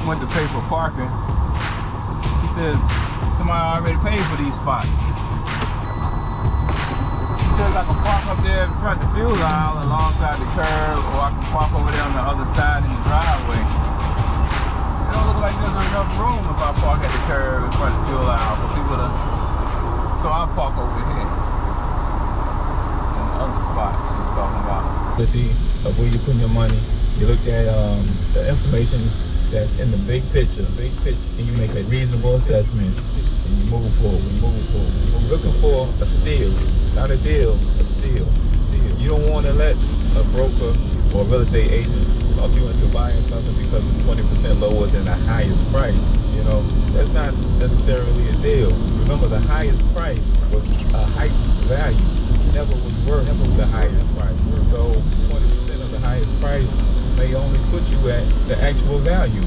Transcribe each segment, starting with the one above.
went to pay for parking. She said somebody already paid for these spots. She says I can park up there in front of the fuel aisle alongside the curb, or I can park over there on the other side in the driveway. It don't look like there's enough room if I park at the curb in front of the fuel aisle for people to. So I park over here in the other spot she was talking about. Of where you're putting your money. You look at the information that's in the big picture, and you make a reasonable assessment, and you move forward. You're looking for a steal, not a deal, a steal. You don't want to let a broker or a real estate agent talk you into buying something because it's 20% lower than the highest price. You know, that's not necessarily a deal. Remember, the highest price was a heightened value. Never was worth the highest price. So 20% of the highest price may only put you at the actual value.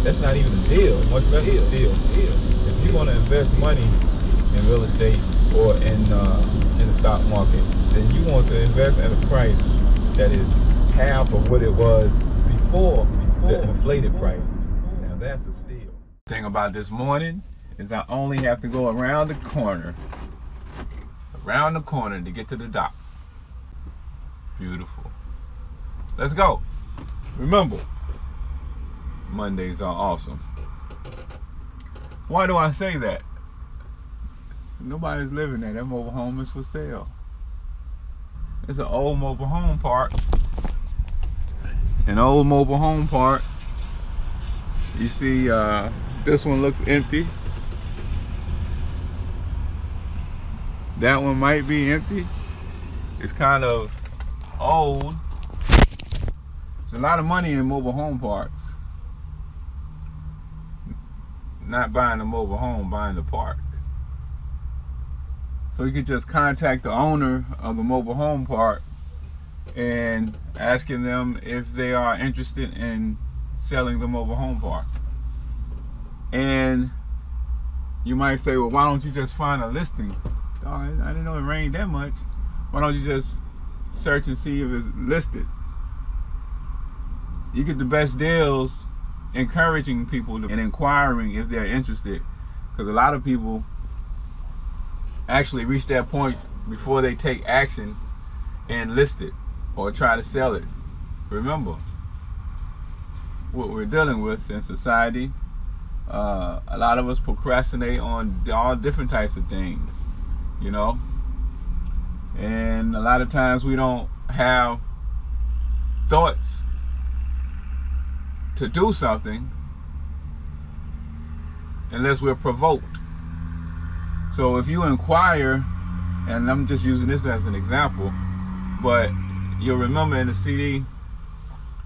That's not even a deal, much less a steal. If you want to invest money in real estate or in the stock market, then you want to invest at a price that is half of what it was before the inflated prices. Now that's a steal. The thing about this morning is I only have to go around the corner to get to the dock. Beautiful. Let's go. Remember, Mondays are awesome. Why do I say that? Nobody's living there. That mobile home is for sale. It's an old mobile home park. An old mobile home park. You see, this one looks empty. That one might be empty. It's kind of old. There's a lot of money in mobile home parks. Not buying a mobile home, buying the park. So you could just contact the owner of the mobile home park and asking them if they are interested in selling the mobile home park. And you might say, well, why don't you just find a listing? Oh, I didn't know it rained that much. Why don't you just search and see if it's listed? You get the best deals encouraging people and inquiring if they're interested, because a lot of people actually reach that point before they take action and list it or try to sell it. Remember, what we're dealing with in society, a lot of us procrastinate on all different types of things, you know, and a lot of times we don't have thoughts to do something unless we're provoked. So if you inquire, and I'm just using this as an example, but you'll remember in the CD,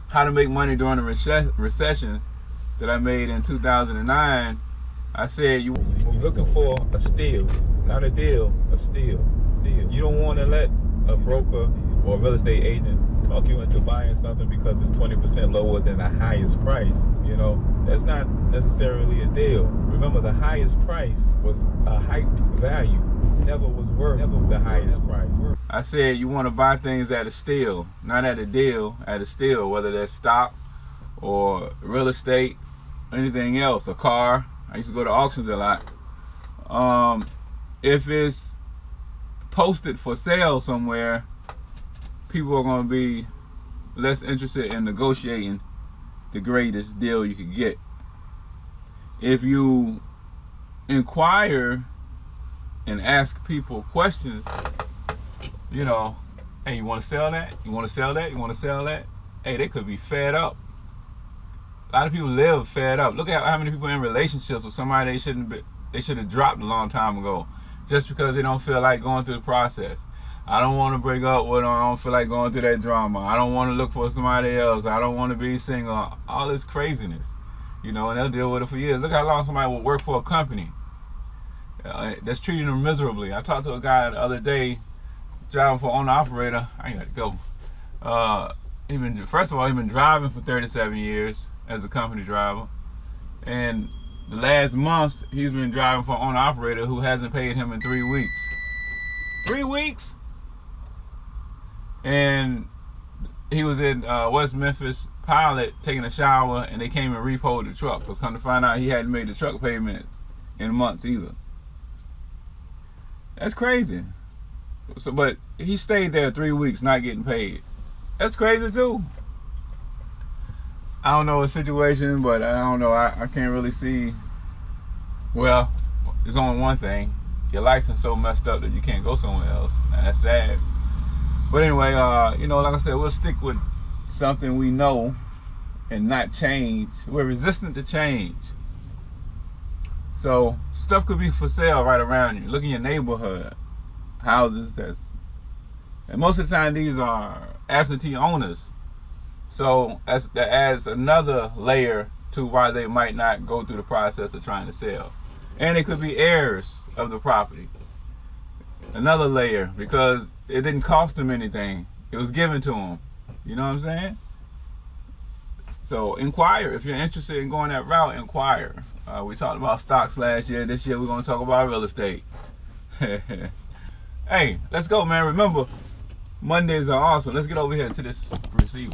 How to Make Money During a Recession, that I made in 2009, I said you're looking for a steal, not a deal, a steal. You don't want to let a broker or a real estate agent talk you into buying something because it's 20% lower than the highest price. You know, that's not necessarily a deal. Remember, the highest price was a heightened value. Never was worth the highest price. I said you want to buy things at a steal, not at a deal, at a steal, whether that's stock or real estate, anything else, a car. I used to go to auctions a lot. If it's posted for sale somewhere, people are going to be less interested in negotiating the greatest deal you could get. If you inquire and ask people questions, you know, hey, you want to sell that? You want to sell that? You want to sell that? Hey, they could be fed up. A lot of people live fed up. Look at how many people in relationships with somebody they should have dropped a long time ago, just because they don't feel like going through the process. I don't want to break up with them. I don't feel like going through that drama. I don't want to look for somebody else. I don't want to be single. All this craziness, you know, and they'll deal with it for years. Look how long somebody will work for a company that's treating them miserably. I talked to a guy the other day, driving for owner-operator. I ain't got to go. First of all, he's been driving for 37 years as a company driver. And the last month, he's been driving for an owner-operator who hasn't paid him in 3 weeks. 3 weeks? And he was in West Memphis Pilot taking a shower, and they came and repoed the truck. Was come to find out he hadn't made the truck payments in months either. That's crazy. So, but he stayed there 3 weeks not getting paid. That's crazy too. I don't know the situation, but I don't know. I can't really see. Well, there's only one thing. Your license so messed up that you can't go somewhere else. And that's sad. But anyway, you know, like I said, we'll stick with something we know and not change. We're resistant to change. So stuff could be for sale right around you. Look in your neighborhood. Houses and most of the time these are absentee owners. So that adds another layer to why they might not go through the process of trying to sell. And it could be heirs of the property. Another layer, because it didn't cost them anything. It was given to them. You know what I'm saying? So inquire. If you're interested in going that route, inquire. We talked about stocks last year. This year we're going to talk about real estate. Hey, let's go, man. Remember, Mondays are awesome. Let's get over here to this receiver.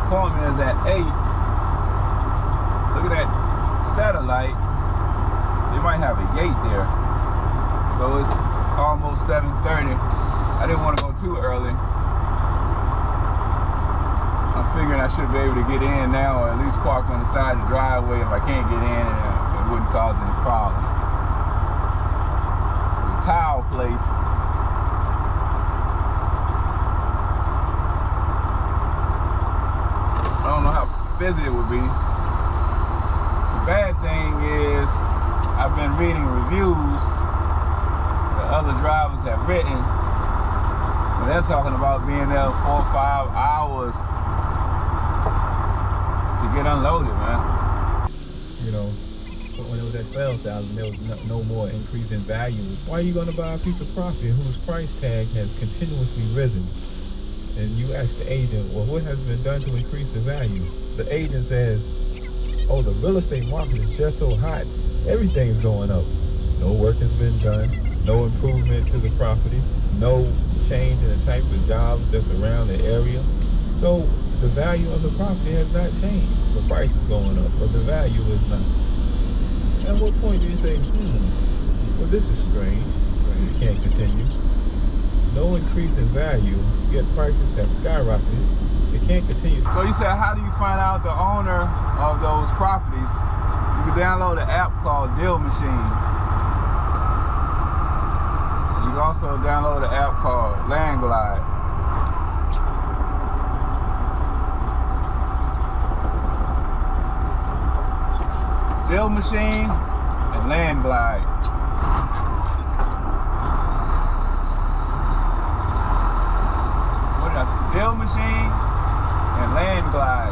Appointment is at 8. Look at that satellite. They might have a gate there. So it's almost 7:30. I didn't want to go too early. I'm figuring I should be able to get in now, or at least park on the side of the driveway if I can't get in, and it wouldn't cause any problem. The tile place. I don't know how busy it would be. The bad thing is I've been reading reviews that other drivers have written, and they're talking about being there 4 or 5 hours to get unloaded, man. You know, when it was at 12,000, there was no more increase in value. Why are you going to buy a piece of property whose price tag has continuously risen? And you ask the agent, well, what has been done to increase the value? The agent says, oh, the real estate market is just so hot, everything's going up. No work has been done, no improvement to the property, no change in the types of jobs that's around the area. So the value of the property has not changed. The price is going up, but the value is not. At what point do you say, well, this is strange, this can't continue? No increase in value, yet prices have skyrocketed. It can't continue. So you said, how do you find out the owner of those properties? You can download an app called Deal Machine. You can also download an app called Landglide. Deal Machine and Landglide. Deal Machine and Landglide.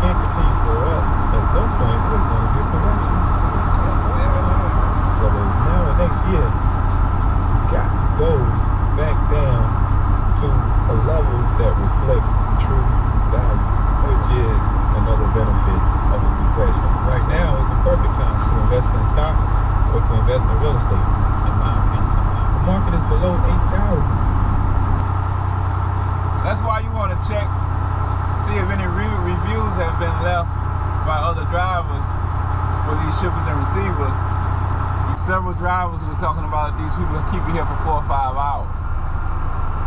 Can't continue to go up. At some point, there's going to be a correction. Whether it's now or next year, it's got to go back down to a level that reflects true value, which is another benefit of a recession. Right now, it's a perfect time to invest in stock or to invest in real estate, in my opinion. The market is below 8,000. That's why you want to check, see if any reviews have been left by other drivers for these shippers and receivers. Several drivers were talking about these people keep you here for 4 or 5 hours.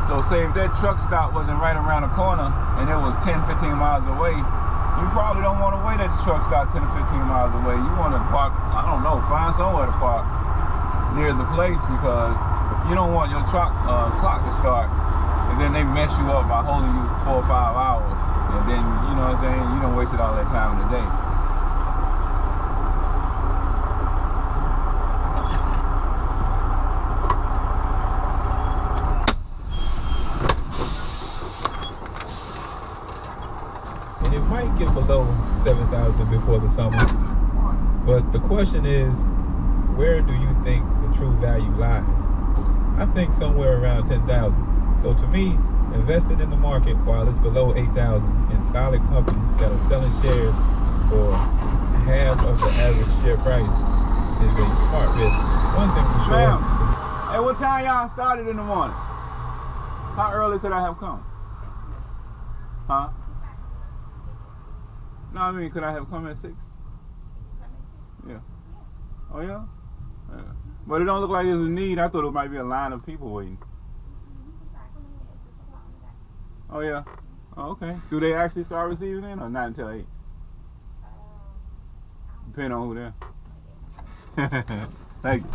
So say if that truck stop wasn't right around the corner and it was 10, 15 miles away, you probably don't want to wait at the truck stop 10 or 15 miles away. You want to park, I don't know, find somewhere to park near the place, because you don't want your truck clock to start and then they mess you up by holding you 4 or 5 hours. And then, you know what I'm saying, you done wasted all that time in the day. Might get below 7,000 before the summer, but the question is, where do you think the true value lies? I think somewhere around 10,000. So to me, investing in the market while it's below 8,000 in solid companies that are selling shares for half of the average share price is a smart risk. One thing for sure. Hey, what time y'all started in the morning? How early could I have come? Huh? No, I mean, could I have come at 6? Yeah. Oh, yeah? Yeah. But it don't look like there's a need. I thought it might be a line of people waiting. Oh, yeah? Oh, okay. Do they actually start receiving in or not until 8? Depending on who there. Thank you.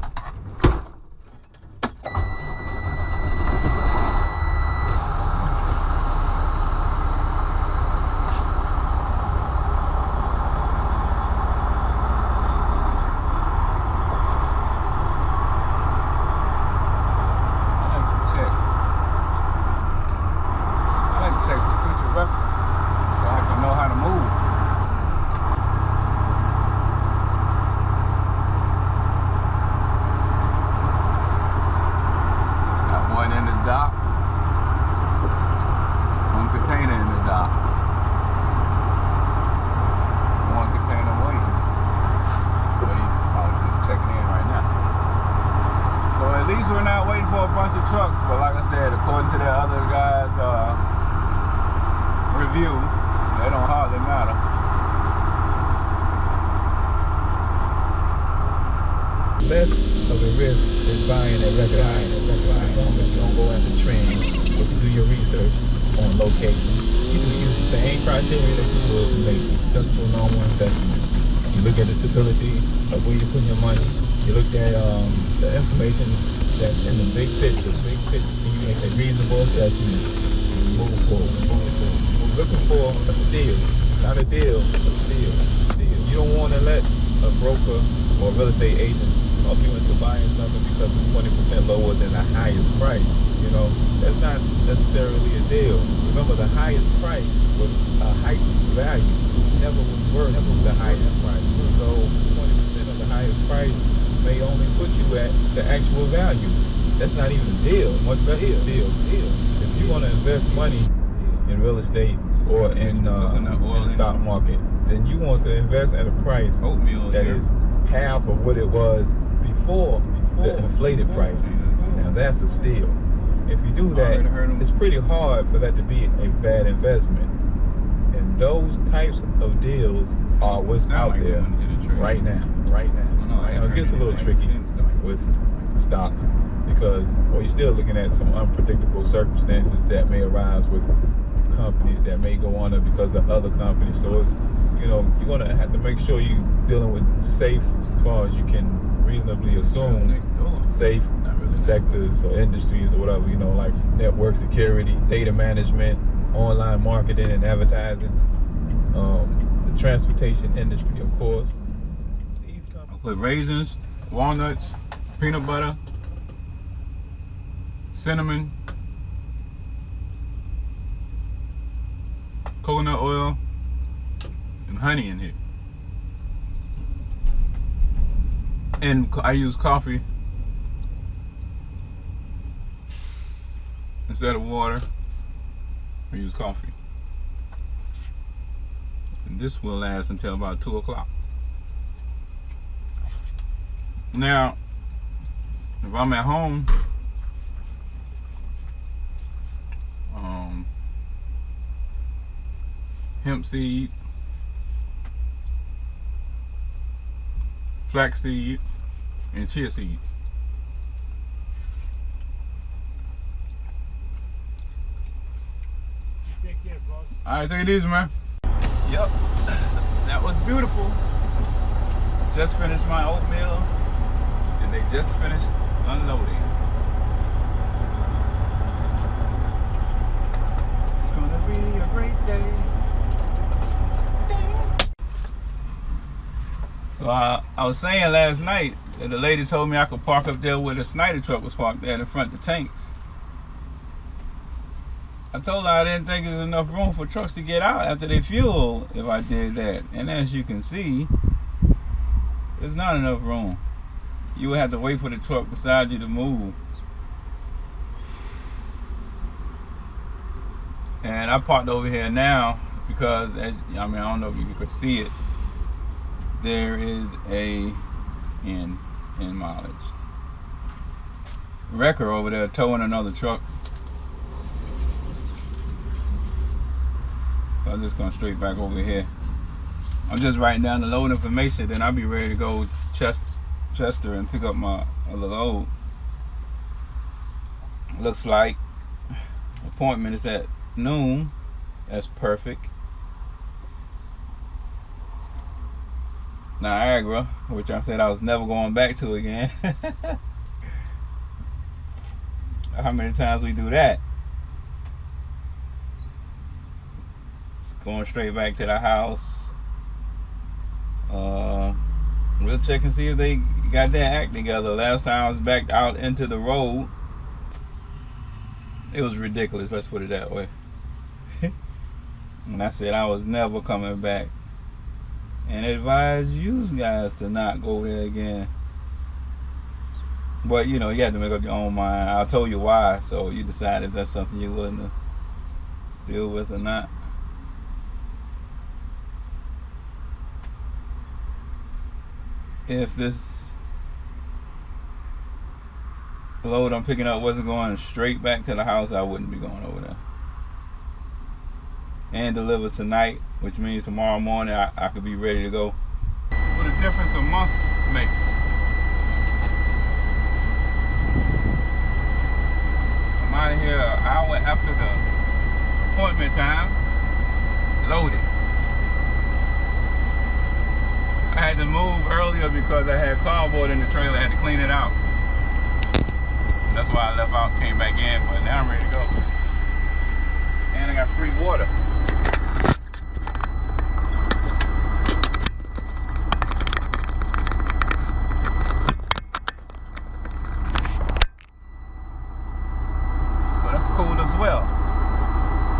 We're not waiting for a bunch of trucks, but like I said, according to the other guys' review, they don't hardly matter. Less of a risk is buying at record high, as long as you don't go after trends, but you do your research on location. You can use the same criteria that you would to make sensible normal investments. You look at the stability of where you're putting your money. You look at the information that's in the big picture, and you make a reasonable assessment and move forward. We're looking for a steal, not a deal, a steal. You don't want to let a broker or a real estate agent talk you into buying something because it's 20% lower than the highest price. You know, that's not necessarily a deal. Remember, the highest price was a heightened value. It never was worth the highest price. So 20% of the highest price may only put you at the actual value. That's not even a deal, much less a deal. If you want to invest money in real estate or in the stock market, then you want to invest at a price that is half of what it was before the inflated prices. Now that's a steal. If you do that, it's pretty hard for that to be a bad investment. And those types of deals are what's out there right now. It gets a little tricky with stocks because you're still looking at some unpredictable circumstances that may arise with companies that may go under because of other companies. So it's, you're going to have to make sure you're dealing with safe, as far as you can reasonably assume, safe sectors or industries or whatever, like network security, data management, online marketing and advertising, the transportation industry, of course. With raisins, walnuts, peanut butter, cinnamon, coconut oil, and honey in here. And I use coffee instead of water. I use coffee. And this will last until about 2 o'clock. Now, if I'm at home, hemp seed, flax seed, and chia seed. Take care, boss. Alright, take it easy, man. Yep, that was beautiful. Just finished my oatmeal. They just finished unloading. It's gonna be a great day. So I was saying last night that the lady told me I could park up there where the Snyder truck was parked there in front of the tanks. I told her I didn't think there's enough room for trucks to get out after they fuel if I did that. And as you can see, there's not enough room. you would have to wait for the truck beside you to move. And I parked over here now because, I don't know if you can see it, there is a in mileage wrecker over there towing another truck. So I'm just going straight back over here. I'm just writing down the load information, then I'll be ready to go Chester and pick up my other load. Looks like appointment is at noon. That's perfect. Niagara, which I said I was never going back to again. How many times we do that? It's going straight back to the house. We'll check and see if they got their act together. Last time I was back out into the road, it was ridiculous, let's put it that way. And I said I was never coming back, and advise you guys to not go there again. But you know, you have to make up your own mind. I told you why, so you decide if that's something you're willing to deal with or not. If this load I'm picking up wasn't going straight back to the house, I wouldn't be going over there. And deliver tonight, which means tomorrow morning I could be ready to go. What a difference a month makes. I'm out of here an hour after the appointment time, loaded. I had to move earlier because I had cardboard in the trailer. I had to clean it out. That's why I left out, came back in, but now I'm ready to go. And I got free water. So that's cool as well.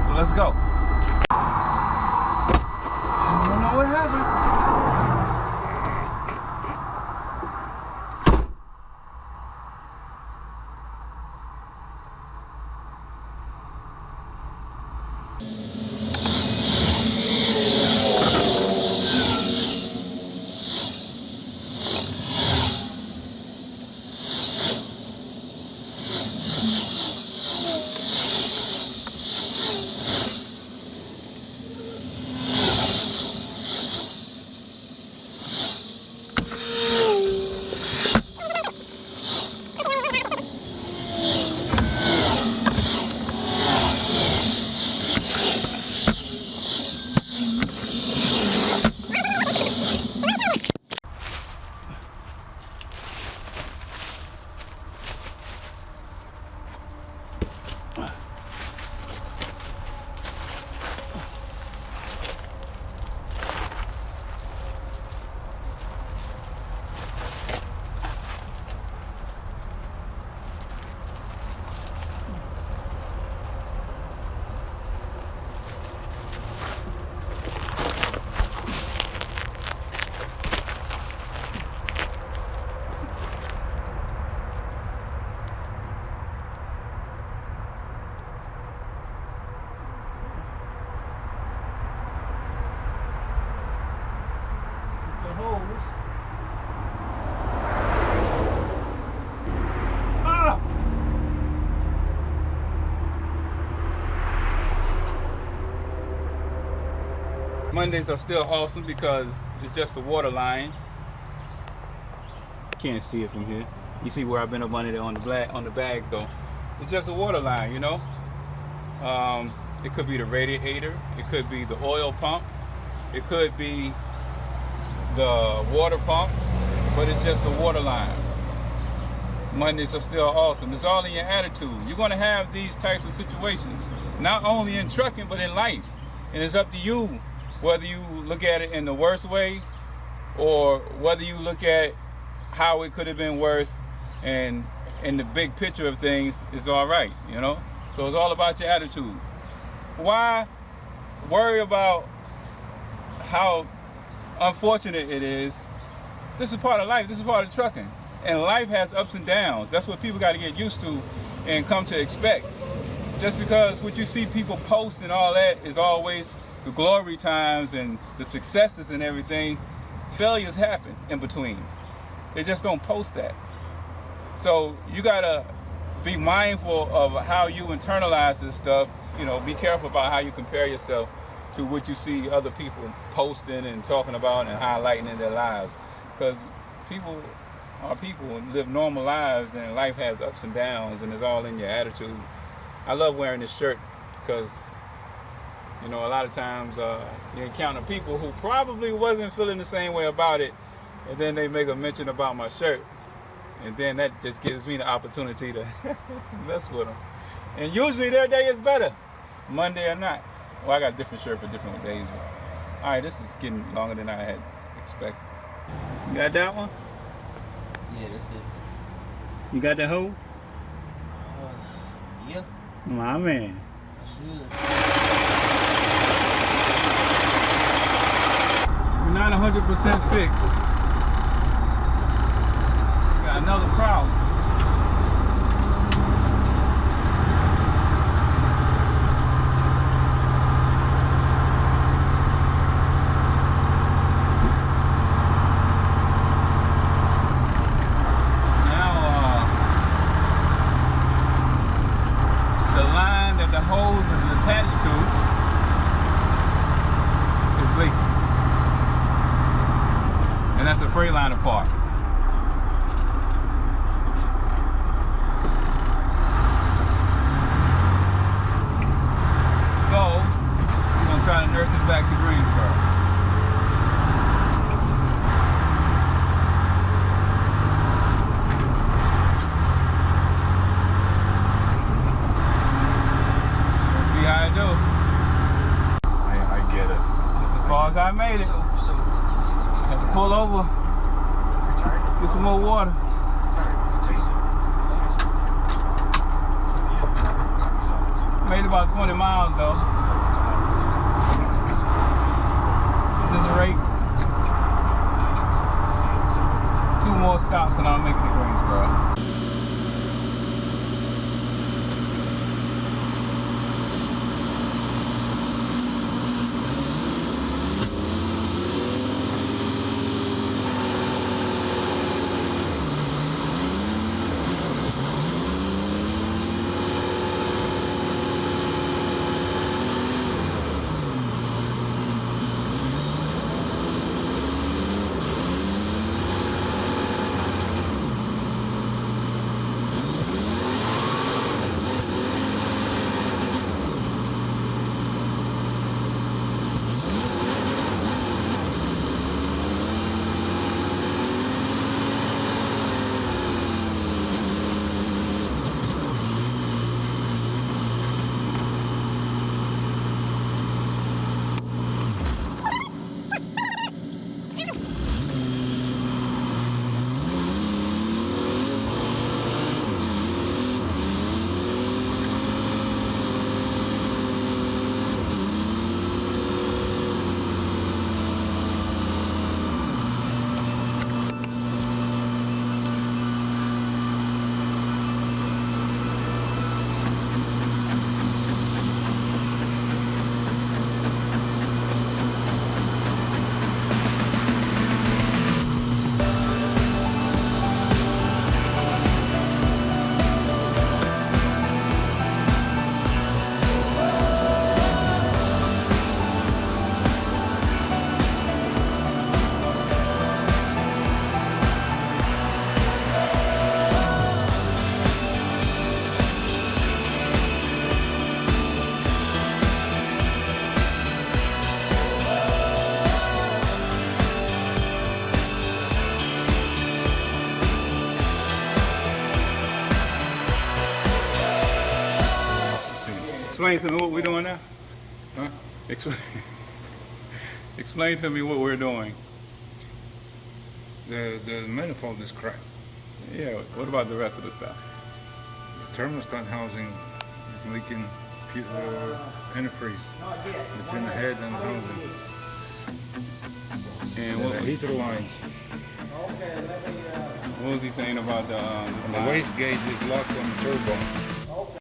So let's go. I don't know what happened. Mondays are still awesome because it's just a water line. Can't see it from here. You see where I've been up under there on the bags though. It's just a water line, you know. It could be the radiator, it could be the oil pump, it could be the water pump, but it's just a water line. Mondays are still awesome. It's all in your attitude. You're going to have these types of situations, not only in trucking but in life, and it's up to you whether you look at it in the worst way or whether you look at how it could have been worse, and in the big picture of things it's all right, you know. So it's all about your attitude. Why worry about how unfortunate it is? This is part of life. This is part of trucking. And life has ups and downs. That's what people got to get used to and come to expect. Just because what you see people post and all that is always the glory times and the successes and everything, failures happen in between. They just don't post that. So you gotta be mindful of how you internalize this stuff. You know, be careful about how you compare yourself to what you see other people posting and talking about and highlighting in their lives. Because people are people and live normal lives, and life has ups and downs, and it's all in your attitude. I love wearing this shirt because, you know, a lot of times you encounter people who probably wasn't feeling the same way about it, and then they make a mention about my shirt, and then that just gives me the opportunity to mess with them. And usually their day is better, Monday or not. Well, I got a different shirt for different days. But, all right, this is getting longer than I had expected. You got that one? Yeah, that's it. You got that hose? Yeah, My man. I should. We're not 100% fixed. Got another problem. Freightliner part. So, I'm going to try to nurse it back to Greensboro. Let's see how I do. I get it. That's as far as I made it. Pull over, get some more water. Made about 20 miles though. This rate. 2 more stops and I'll make it to Greensboro. Explain to me what we're doing now. Huh? Explain to me what we're doing. The manifold is cracked. Yeah, what about the rest of the stuff? The thermostat housing is leaking antifreeze between the head and the housing. And The what? heater lines. What was he saying about the And the waste gauge is locked on the turbo.